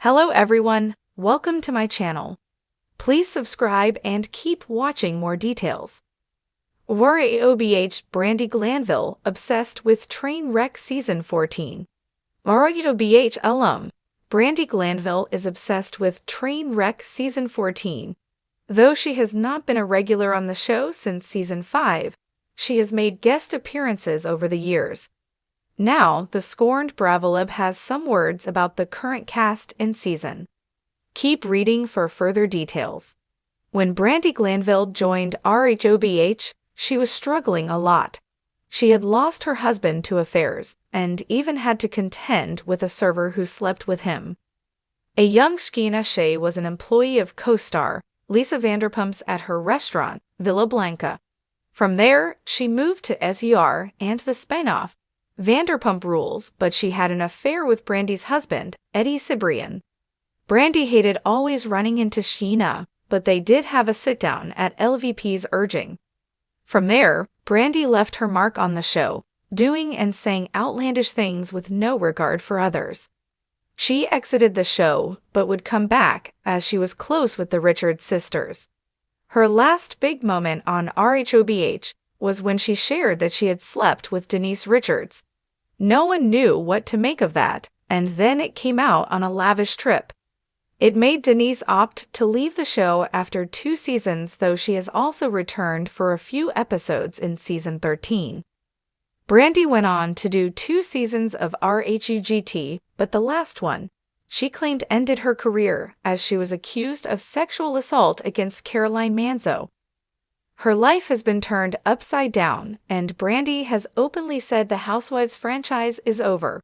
Hello everyone, welcome to my channel. Please subscribe and keep watching more details. Housewives Brandi Glanville obsessed with Trainwreck Season 14. Housewives alum Brandi Glanville is obsessed with Trainwreck Season 14. Though she has not been a regular on the show since Season 5, she has made guest appearances over the years. Now, the scorned Bravolib has some words about the current cast and season. Keep reading for further details. When Brandi Glanville joined RHOBH, she was struggling a lot. She had lost her husband to affairs and even had to contend with a server who slept with him. A young Sheena Shea was an employee of co-star Lisa Vanderpump's at her restaurant, Villa Blanca. From there, she moved to SUR and the spinoff Vanderpump Rules, but she had an affair with Brandi's husband, Eddie Cibrian. Brandi hated always running into Sheena, but they did have a sit-down at LVP's urging. From there, Brandi left her mark on the show, doing and saying outlandish things with no regard for others. She exited the show, but would come back as she was close with the Richards sisters. Her last big moment on RHOBH was when she shared that she had slept with Denise Richards. No one knew what to make of that, and then it came out on a lavish trip. It made Denise opt to leave the show after 2 seasons, though she has also returned for a few episodes in Season 13. Brandi went on to do 2 seasons of RHUGT, but the last one, she claimed, ended her career as she was accused of sexual assault against Caroline Manzo. Her life has been turned upside down, and Brandi has openly said the Housewives franchise is over.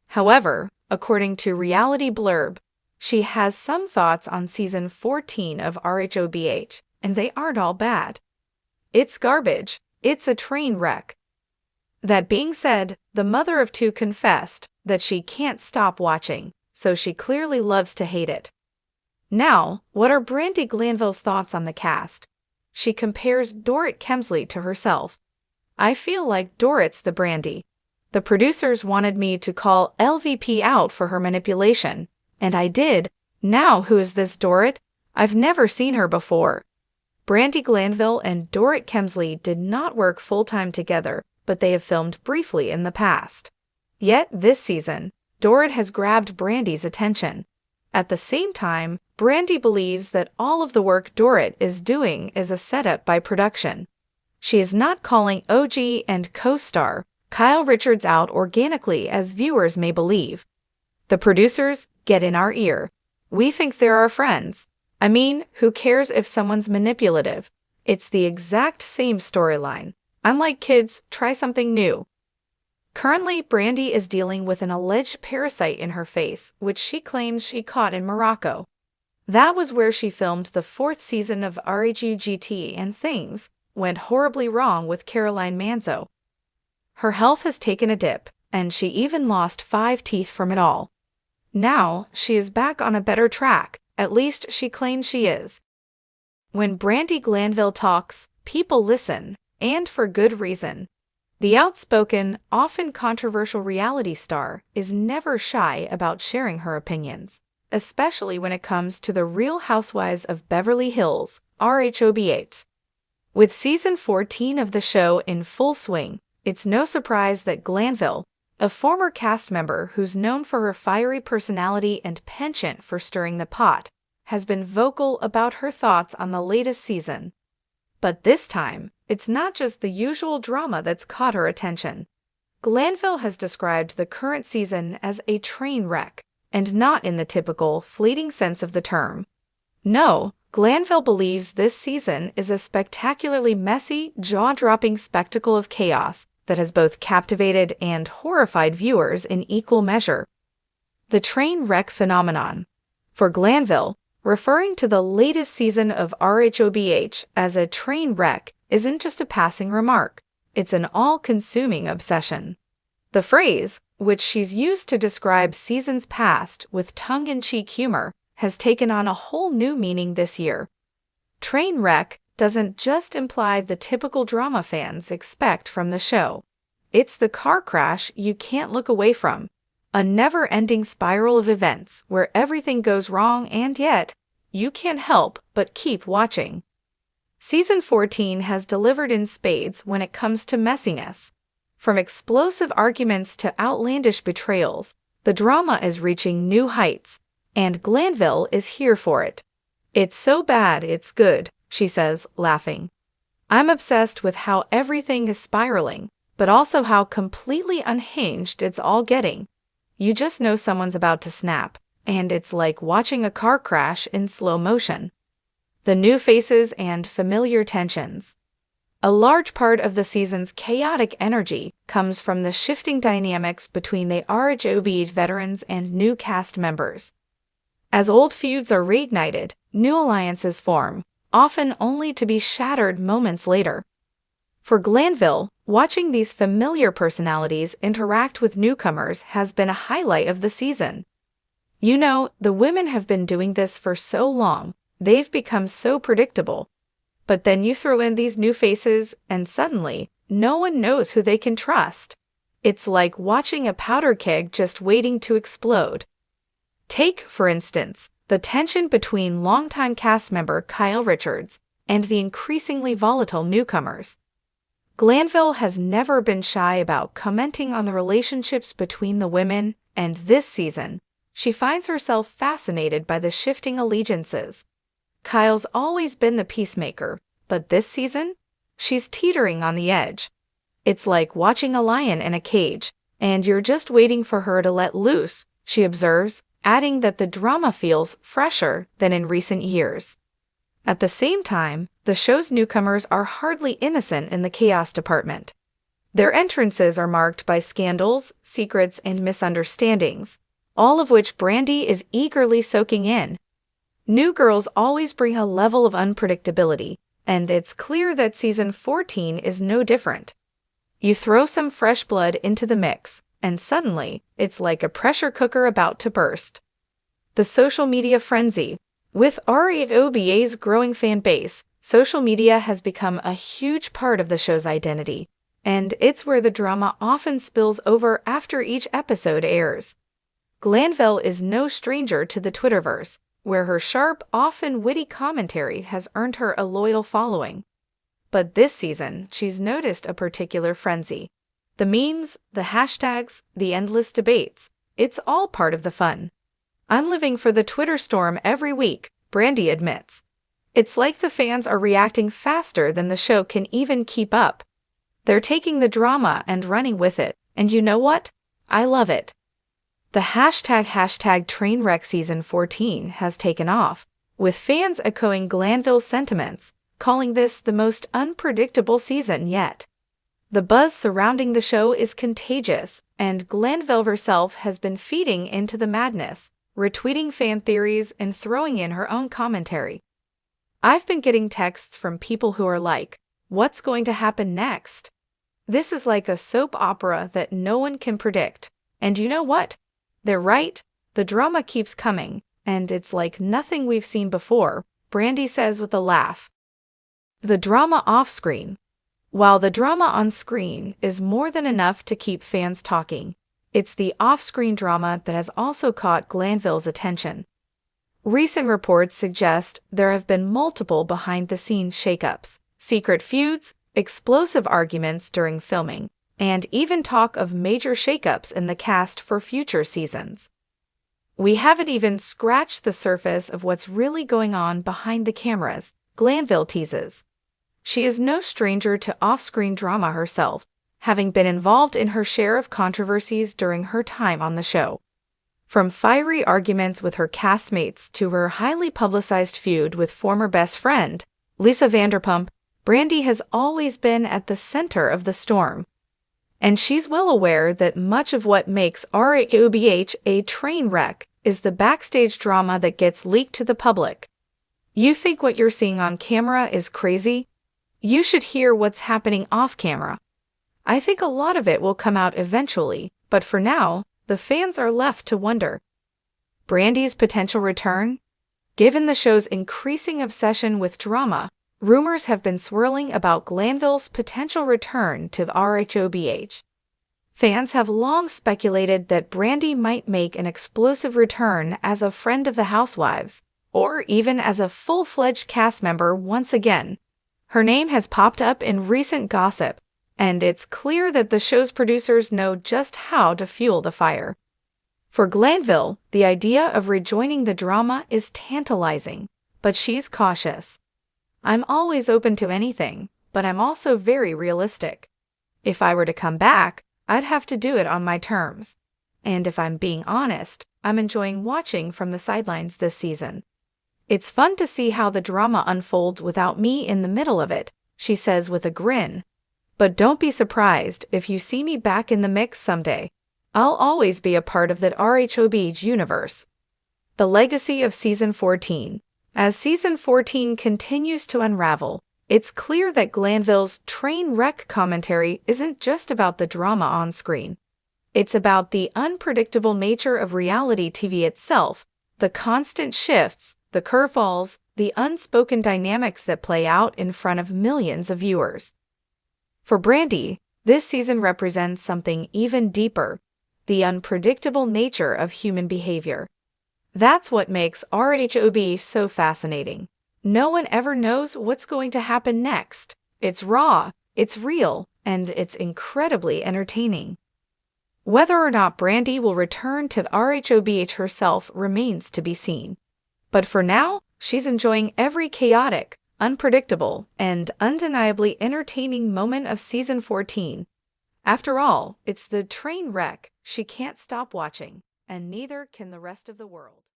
However, according to Reality Blurb, she has some thoughts on Season 14 of RHOBH, and they aren't all bad. It's garbage. It's a train wreck. That being said, the mother of 2 confessed that she can't stop watching, so she clearly loves to hate it. Now, what are Brandi Glanville's thoughts on the cast? She compares Dorit Kemsley to herself. I feel like Dorit's the Brandi. The producers wanted me to call LVP out for her manipulation, and I did. Now who is this Dorit? I've never seen her before. Brandi Glanville and Dorit Kemsley did not work full-time together, but they have filmed briefly in the past. Yet this season, Dorit has grabbed Brandi's attention. At the same time, Brandi believes that all of the work Dorit is doing is a setup by production. She is not calling OG and co-star Kyle Richards out organically as viewers may believe. The producers get in our ear. We think they're our friends. I mean, who cares if someone's manipulative? It's the exact same storyline. I'm like, kids, try something new. Currently, Brandi is dealing with an alleged parasite in her face, which she claims she caught in Morocco. That was where she filmed the 4th season of RHUGT, and things went horribly wrong with Caroline Manzo. Her health has taken a dip, and she even lost 5 teeth from it all. Now, she is back on a better track, at least she claims she is. When Brandi Glanville talks, people listen, and for good reason. The outspoken, often controversial reality star is never shy about sharing her opinions, especially when it comes to the Real Housewives of Beverly Hills, RHOBH. With Season 14 of the show in full swing, it's no surprise that Glanville, a former cast member who's known for her fiery personality and penchant for stirring the pot, has been vocal about her thoughts on the latest season. But this time, it's not just the usual drama that's caught her attention. Glanville has described the current season as a train wreck, and not in the typical, fleeting sense of the term. No, Glanville believes this season is a spectacularly messy, jaw-dropping spectacle of chaos that has both captivated and horrified viewers in equal measure. The train wreck phenomenon. For Glanville, referring to the latest season of RHOBH as a train wreck isn't just a passing remark, it's an all-consuming obsession. The phrase, which she's used to describe seasons past with tongue-in-cheek humor, has taken on a whole new meaning this year. Train wreck doesn't just imply the typical drama fans expect from the show. It's the car crash you can't look away from. a never-ending spiral of events where everything goes wrong and yet, you can't help but keep watching. Season 14 has delivered in spades when it comes to messiness. From explosive arguments to outlandish betrayals, the drama is reaching new heights, and Glanville is here for it. "It's so bad it's good," she says, laughing. "I'm obsessed with how everything is spiraling, but also how completely unhinged it's all getting. You just know someone's about to snap, and it's like watching a car crash in slow motion." The new faces and familiar tensions. A large part of the season's chaotic energy comes from the shifting dynamics between the RHOB veterans and new cast members. As old feuds are reignited, new alliances form, often only to be shattered moments later. For Glanville, watching these familiar personalities interact with newcomers has been a highlight of the season. "You know, the women have been doing this for so long, they've become so predictable. But then you throw in these new faces, and suddenly, no one knows who they can trust. It's like watching a powder keg just waiting to explode." Take, for instance, the tension between longtime cast member Kyle Richards and the increasingly volatile newcomers. Glanville has never been shy about commenting on the relationships between the women, and this season, she finds herself fascinated by the shifting allegiances. Kyle's always been the peacemaker, but this season, she's teetering on the edge. "It's like watching a lion in a cage, and you're just waiting for her to let loose," she observes, adding that the drama feels fresher than in recent years. At the same time, the show's newcomers are hardly innocent in the chaos department. Their entrances are marked by scandals, secrets, and misunderstandings, all of which Brandi is eagerly soaking in. New girls always bring a level of unpredictability, and it's clear that season 14 is no different. You throw some fresh blood into the mix, and suddenly, it's like a pressure cooker about to burst. The social media frenzy. With RHOBA's growing fan base, social media has become a huge part of the show's identity, and it's where the drama often spills over after each episode airs. Glanville is no stranger to the Twitterverse, where her sharp, often witty commentary has earned her a loyal following. But this season, she's noticed a particular frenzy. The memes, the hashtags, the endless debates, it's all part of the fun. "I'm living for the Twitter storm every week," Brandi admits. "It's like the fans are reacting faster than the show can even keep up. They're taking the drama and running with it, and you know what? I love it." The hashtag Trainwreck Season 14 has taken off, with fans echoing Glanville's sentiments, calling this the most unpredictable season yet. The buzz surrounding the show is contagious, and Glanville herself has been feeding into the madness, retweeting fan theories and throwing in her own commentary. "I've been getting texts from people who are like, 'What's going to happen next?' This is like a soap opera that no one can predict. And you know what? They're right. The drama keeps coming, and it's like nothing we've seen before," Brandi says with a laugh. The drama off-screen. While the drama on screen is more than enough to keep fans talking, it's the off-screen drama that has also caught Glanville's attention. Recent reports suggest there have been multiple behind-the-scenes shakeups, secret feuds, explosive arguments during filming, and even talk of major shakeups in the cast for future seasons. "We haven't even scratched the surface of what's really going on behind the cameras," Glanville teases. She is no stranger to off-screen drama herself, having been involved in her share of controversies during her time on the show. From fiery arguments with her castmates to her highly publicized feud with former best friend, Lisa Vanderpump, Brandi has always been at the center of the storm. And she's well aware that much of what makes RHOBH a train wreck is the backstage drama that gets leaked to the public. You think what you're seeing on camera is crazy? You should hear what's happening off camera. I think a lot of it will come out eventually, but for now, the fans are left to wonder. Brandi's potential return? Given the show's increasing obsession with drama, rumors have been swirling about Glanville's potential return to RHOBH. Fans have long speculated that Brandi might make an explosive return as a friend of the Housewives, or even as a full-fledged cast member once again. Her name has popped up in recent gossip, and it's clear that the show's producers know just how to fuel the fire. For Glanville, the idea of rejoining the drama is tantalizing, but she's cautious. "I'm always open to anything, but I'm also very realistic. If I were to come back, I'd have to do it on my terms. And if I'm being honest, I'm enjoying watching from the sidelines this season. It's fun to see how the drama unfolds without me in the middle of it," she says with a grin. "But don't be surprised if you see me back in the mix someday. I'll always be a part of that RHOB's universe." The legacy of Season 14. As Season 14 continues to unravel, it's clear that Glanville's train wreck commentary isn't just about the drama on screen. It's about the unpredictable nature of reality TV itself, the constant shifts, the curveballs, the unspoken dynamics that play out in front of millions of viewers. For Brandi, this season represents something even deeper: the unpredictable nature of human behavior. That's what makes RHOB so fascinating. No one ever knows what's going to happen next. It's raw, it's real, and it's incredibly entertaining. Whether or not Brandi will return to RHOBH herself remains to be seen. But for now, she's enjoying every chaotic, unpredictable, and undeniably entertaining moment of Season 14. After all, it's the train wreck she can't stop watching, and neither can the rest of the world.